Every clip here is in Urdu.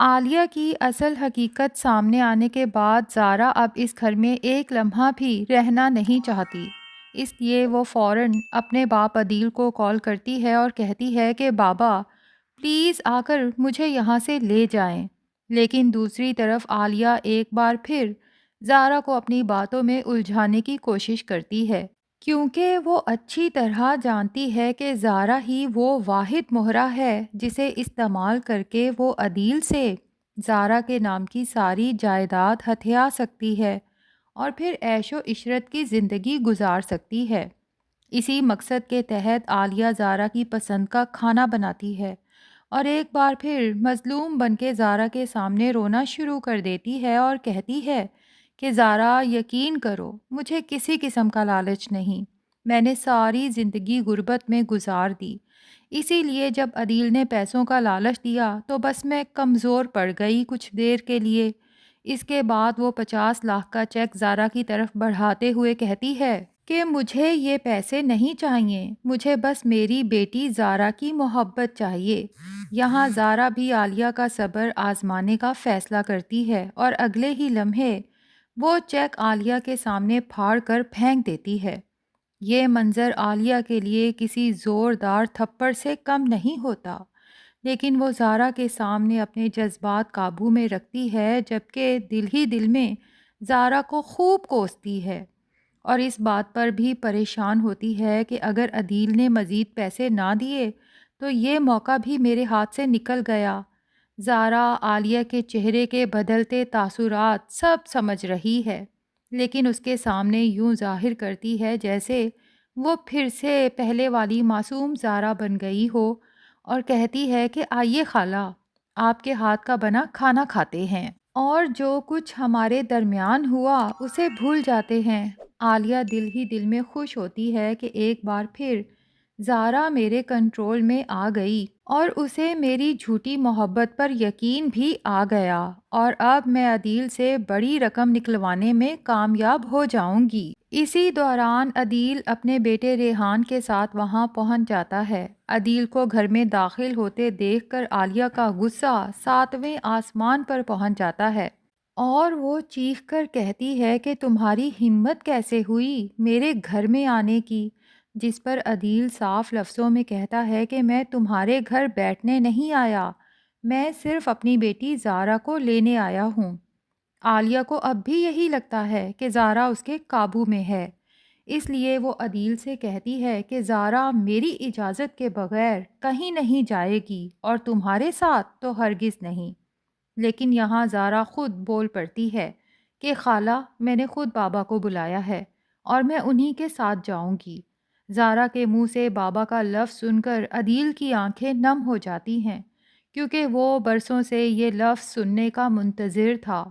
عالیہ کی اصل حقیقت سامنے آنے کے بعد زارا اب اس گھر میں ایک لمحہ بھی رہنا نہیں چاہتی۔ اس لیے وہ فوراً اپنے باپ عدیل کو کال کرتی ہے اور کہتی ہے کہ بابا پلیز آ کر مجھے یہاں سے لے جائیں۔ لیکن دوسری طرف عالیہ ایک بار پھر زارا کو اپنی باتوں میں الجھانے کی کوشش کرتی ہے، کیونکہ وہ اچھی طرح جانتی ہے کہ زارا ہی وہ واحد مہرہ ہے جسے استعمال کر کے وہ عدیل سے زارا کے نام کی ساری جائیداد ہتھیا سکتی ہے اور پھر عیش و عشرت کی زندگی گزار سکتی ہے۔ اسی مقصد کے تحت عالیہ زارا کی پسند کا کھانا بناتی ہے اور ایک بار پھر مظلوم بن کے زارا کے سامنے رونا شروع کر دیتی ہے اور کہتی ہے کہ زارا یقین کرو مجھے کسی قسم کا لالچ نہیں، میں نے ساری زندگی غربت میں گزار دی، اسی لیے جب عدیل نے پیسوں کا لالچ دیا تو بس میں کمزور پڑ گئی کچھ دیر کے لیے۔ اس کے بعد وہ 50 لاکھ کا چیک زارا کی طرف بڑھاتے ہوئے کہتی ہے کہ مجھے یہ پیسے نہیں چاہیے، مجھے بس میری بیٹی زارا کی محبت چاہیے۔ یہاں زارا بھی عالیہ کا صبر آزمانے کا فیصلہ کرتی ہے اور اگلے ہی لمحے وہ چیک عالیہ کے سامنے پھاڑ کر پھینک دیتی ہے۔ یہ منظر عالیہ کے لیے کسی زوردار تھپڑ سے کم نہیں ہوتا، لیکن وہ زارا کے سامنے اپنے جذبات قابو میں رکھتی ہے جبکہ دل ہی دل میں زارا کو خوب کوستی ہے اور اس بات پر بھی پریشان ہوتی ہے کہ اگر عدیل نے مزید پیسے نہ دیے تو یہ موقع بھی میرے ہاتھ سے نکل گیا۔ زارا عالیہ کے چہرے کے بدلتے تاثرات سب سمجھ رہی ہے، لیکن اس کے سامنے یوں ظاہر کرتی ہے جیسے وہ پھر سے پہلے والی معصوم زارا بن گئی ہو اور کہتی ہے کہ آئیے خالہ، آپ کے ہاتھ کا بنا کھانا کھاتے ہیں اور جو کچھ ہمارے درمیان ہوا اسے بھول جاتے ہیں۔ عالیہ دل ہی دل میں خوش ہوتی ہے کہ ایک بار پھر زارا میرے کنٹرول میں آ گئی اور اسے میری جھوٹی محبت پر یقین بھی آ گیا اور اب میں عدیل سے بڑی رقم نکلوانے میں کامیاب ہو جاؤں گی۔ اسی دوران عدیل اپنے بیٹے ریحان کے ساتھ وہاں پہنچ جاتا ہے۔ عدیل کو گھر میں داخل ہوتے دیکھ کر عالیہ کا غصہ 7ویں آسمان پر پہنچ جاتا ہے اور وہ چیخ کر کہتی ہے کہ تمہاری ہمت کیسے ہوئی میرے گھر میں آنے کی، جس پر عدیل صاف لفظوں میں کہتا ہے کہ میں تمہارے گھر بیٹھنے نہیں آیا، میں صرف اپنی بیٹی زارا کو لینے آیا ہوں۔ عالیہ کو اب بھی یہی لگتا ہے کہ زارا اس کے قابو میں ہے، اس لیے وہ عدیل سے کہتی ہے کہ زارا میری اجازت کے بغیر کہیں نہیں جائے گی اور تمہارے ساتھ تو ہرگز نہیں۔ لیکن یہاں زارا خود بول پڑتی ہے کہ خالہ میں نے خود بابا کو بلایا ہے اور میں انہی کے ساتھ جاؤں گی۔ زارا کے منہ سے بابا کا لفظ سن کر عدیل کی آنکھیں نم ہو جاتی ہیں، کیونکہ وہ برسوں سے یہ لفظ سننے کا منتظر تھا۔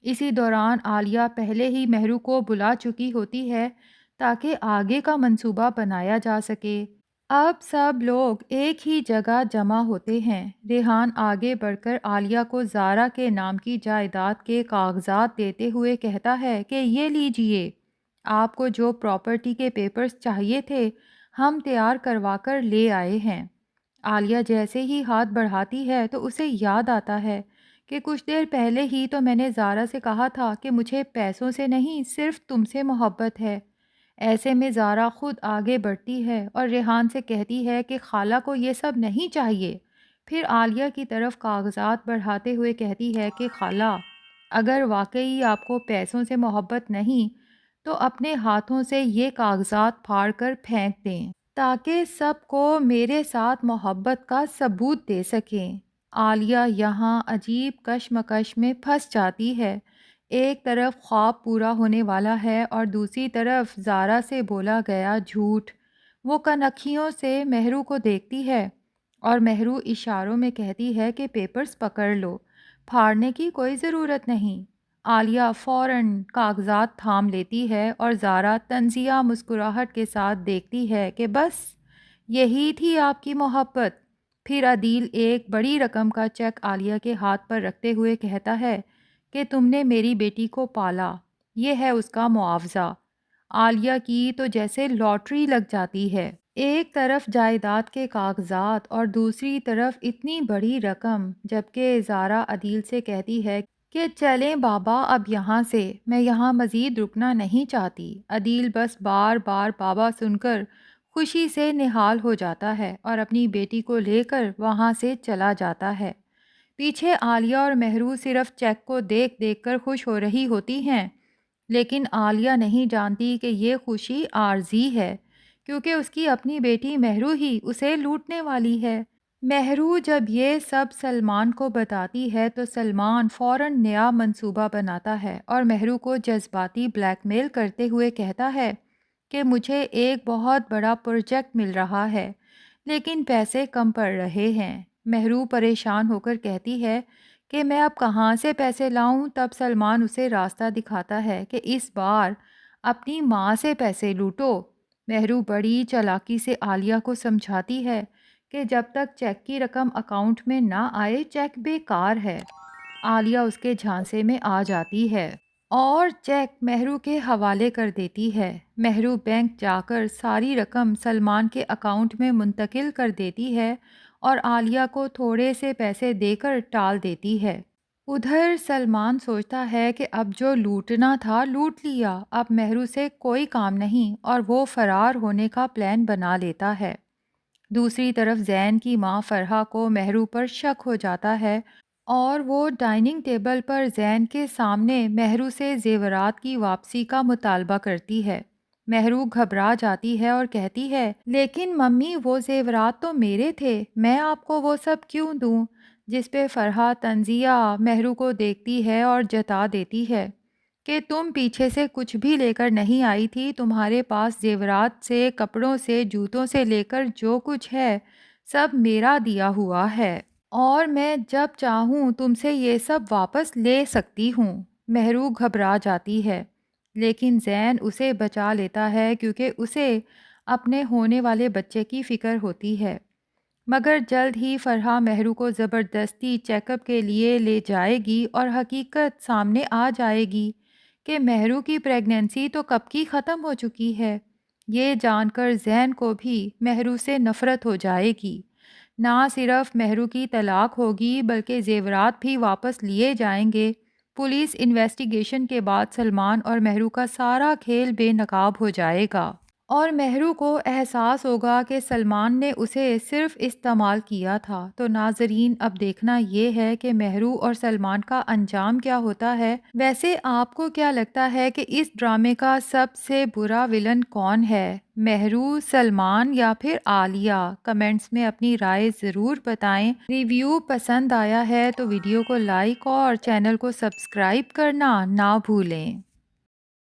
اسی دوران عالیہ پہلے ہی مہرو کو بلا چکی ہوتی ہے تاکہ آگے کا منصوبہ بنایا جا سکے۔ اب سب لوگ ایک ہی جگہ جمع ہوتے ہیں۔ ریحان آگے بڑھ کر عالیہ کو زارا کے نام کی جائیداد کے کاغذات دیتے ہوئے کہتا ہے کہ یہ لیجئے، آپ کو جو پراپرٹی کے پیپرز چاہیے تھے ہم تیار کروا کر لے آئے ہیں۔ عالیہ جیسے ہی ہاتھ بڑھاتی ہے تو اسے یاد آتا ہے کہ کچھ دیر پہلے ہی تو میں نے زارا سے کہا تھا کہ مجھے پیسوں سے نہیں صرف تم سے محبت ہے۔ ایسے میں زارا خود آگے بڑھتی ہے اور ریحان سے کہتی ہے کہ خالہ کو یہ سب نہیں چاہیے، پھر عالیہ کی طرف کاغذات بڑھاتے ہوئے کہتی ہے کہ خالہ اگر واقعی آپ کو پیسوں سے محبت نہیں تو اپنے ہاتھوں سے یہ کاغذات پھاڑ کر پھینک دیں تاکہ سب کو میرے ساتھ محبت کا ثبوت دے سکیں۔ عالیہ یہاں عجیب کشمکش میں پھنس جاتی ہے، ایک طرف خواب پورا ہونے والا ہے اور دوسری طرف زارا سے بولا گیا جھوٹ۔ وہ کنکھیوں سے مہرو کو دیکھتی ہے اور مہرو اشاروں میں کہتی ہے کہ پیپرز پکڑ لو، پھاڑنے کی کوئی ضرورت نہیں۔ عالیہ فوراً کاغذات تھام لیتی ہے اور زارا طنزیہ مسکراہٹ کے ساتھ دیکھتی ہے کہ بس یہی تھی آپ کی محبت۔ پھر عدیل ایک بڑی رقم کا چیک عالیہ کے ہاتھ پر رکھتے ہوئے کہتا ہے کہ تم نے میری بیٹی کو پالا، یہ ہے اس کا معاوضہ۔ عالیہ کی تو جیسے لاٹری لگ جاتی ہے۔ ایک طرف جائیداد کے کاغذات اور دوسری طرف اتنی بڑی رقم، جبکہ زارا عدیل سے کہتی ہے کہ چلیں بابا اب یہاں سے، میں یہاں مزید رکنا نہیں چاہتی۔ عدیل بس بار بار بابا سن کر خوشی سے نہال ہو جاتا ہے اور اپنی بیٹی کو لے کر وہاں سے چلا جاتا ہے۔ پیچھے عالیہ اور مہرو صرف چیک کو دیکھ دیکھ کر خوش ہو رہی ہوتی ہیں، لیکن عالیہ نہیں جانتی کہ یہ خوشی عارضی ہے، کیونکہ اس کی اپنی بیٹی مہرو ہی اسے لوٹنے والی ہے۔ مہرو جب یہ سب سلمان کو بتاتی ہے تو سلمان فوراً نیا منصوبہ بناتا ہے اور مہرو کو جذباتی بلیک میل کرتے ہوئے کہتا ہے کہ مجھے ایک بہت بڑا پروجیکٹ مل رہا ہے، لیکن پیسے کم پڑ رہے ہیں۔ مہرو پریشان ہو کر کہتی ہے کہ میں اب کہاں سے پیسے لاؤں؟ تب سلمان اسے راستہ دکھاتا ہے کہ اس بار اپنی ماں سے پیسے لوٹو۔ مہرو بڑی چالاکی سے عالیہ کو سمجھاتی ہے کہ جب تک چیک کی رقم اکاؤنٹ میں نہ آئے چیک بیکار ہے۔ عالیہ اس کے جھانسے میں آ جاتی ہے اور چیک مہرو کے حوالے کر دیتی ہے۔ مہرو بینک جا کر ساری رقم سلمان کے اکاؤنٹ میں منتقل کر دیتی ہے اور عالیہ کو تھوڑے سے پیسے دے کر ٹال دیتی ہے۔ ادھر سلمان سوچتا ہے کہ اب جو لوٹنا تھا لوٹ لیا، اب مہرو سے کوئی کام نہیں اور وہ فرار ہونے کا پلان بنا لیتا ہے۔ دوسری طرف زین کی ماں فرحہ کو مہرو پر شک ہو جاتا ہے اور وہ ڈائننگ ٹیبل پر زین کے سامنے مہرو سے زیورات کی واپسی کا مطالبہ کرتی ہے۔ مہرو گھبرا جاتی ہے اور کہتی ہے لیکن ممی وہ زیورات تو میرے تھے، میں آپ کو وہ سب کیوں دوں؟ جس پہ فرحہ طنزیہ مہرو کو دیکھتی ہے اور جتا دیتی ہے کہ تم پیچھے سے کچھ بھی لے کر نہیں آئی تھی، تمہارے پاس زیورات سے، کپڑوں سے، جوتوں سے لے کر جو کچھ ہے سب میرا دیا ہوا ہے اور میں جب چاہوں تم سے یہ سب واپس لے سکتی ہوں۔ مہرو گھبرا جاتی ہے لیکن زین اسے بچا لیتا ہے کیونکہ اسے اپنے ہونے والے بچے کی فکر ہوتی ہے۔ مگر جلد ہی فرحہ مہرو کو زبردستی چیک اپ کے لیے لے جائے گی اور حقیقت سامنے آ جائے گی کہ مہرو کی پریگننسی تو کب کی ختم ہو چکی ہے۔ یہ جان کر زین کو بھی مہرو سے نفرت ہو جائے گی۔ نہ صرف مہرو کی طلاق ہوگی بلکہ زیورات بھی واپس لیے جائیں گے۔ پولیس انویسٹیگیشن کے بعد سلمان اور مہرو کا سارا کھیل بے نقاب ہو جائے گا اور مہرو کو احساس ہوگا کہ سلمان نے اسے صرف استعمال کیا تھا۔ تو ناظرین اب دیکھنا یہ ہے کہ مہرو اور سلمان کا انجام کیا ہوتا ہے۔ ویسے آپ کو کیا لگتا ہے کہ اس ڈرامے کا سب سے برا ولن کون ہے؟ مہرو، سلمان یا پھر عالیہ؟ کمنٹس میں اپنی رائے ضرور بتائیں۔ ریویو پسند آیا ہے تو ویڈیو کو لائک اور چینل کو سبسکرائب کرنا نہ بھولیں۔